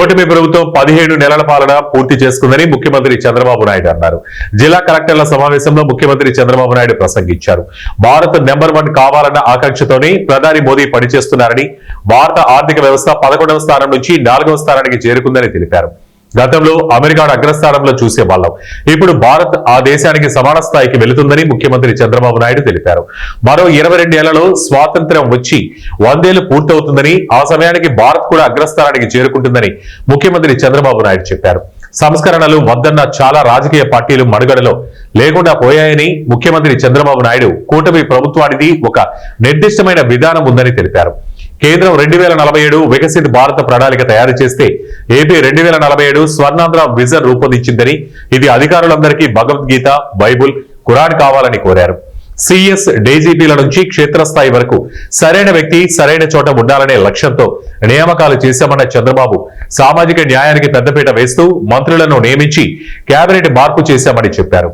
కూటమి ప్రభుత్వం 17 నెలల పాలన పూర్తి చేసుకుందని ముఖ్యమంత్రి చంద్రబాబు నాయుడు అన్నారు. జిల్లా కలెక్టర్ల సమావేశంలో ముఖ్యమంత్రి చంద్రబాబు నాయుడు ప్రసంగించారు. భారత్ నెంబర్ 1 కావాలన్న ఆకాంక్షతోనే ప్రధాని మోదీ పనిచేస్తున్నారని, భారత ఆర్థిక వ్యవస్థ 11వ స్థానం నుంచి 4వ స్థానానికి చేరుకుందని తెలిపారు. గతంలో అమెరికాను అగ్రస్థానంలో చూసేవాళ్లం, ఇప్పుడు భారత్ ఆ దేశానికి సమాన స్థాయికి వెళుతుందని ముఖ్యమంత్రి చంద్రబాబు నాయుడు తెలిపారు. మరో 22 ఏళ్లలో స్వాతంత్ర్యం వచ్చి 100 ఏళ్లు పూర్తవుతుందని, ఆ సమయానికి భారత్ కూడా అగ్రస్థానానికి చేరుకుంటుందని ముఖ్యమంత్రి చంద్రబాబు నాయుడు చెప్పారు. సంస్కరణలు వద్దన్న చాలా రాజకీయ పార్టీలు మనుగడలో లేకుండా పోయాయని ముఖ్యమంత్రి చంద్రబాబు నాయుడు కూటమి ప్రభుత్వానికి ఒక నిర్దిష్టమైన విధానం ఉందని తెలిపారు. కేంద్రం 2047 వికసిత భారత ప్రణాళిక తయారు చేస్తే ఏపీ 2047 స్వర్ణాంధ్ర విజన్ రూపొందించిందని, ఇది అధికారులందరికీ భగవద్గీత, బైబుల్, ఖురాన్ కావాలని కోరారు. సిఎస్, డీజీపీల నుంచి క్షేత్రస్థాయి వరకు సరైన వ్యక్తి సరైన చోట ఉండాలనే లక్ష్యంతో నియామకాలు చేశామన్న చంద్రబాబు సామాజిక న్యాయానికి పెద్దపీట వేస్తూ మంత్రులను నియమించి కేబినెట్ మార్పు చేశామని చెప్పారు.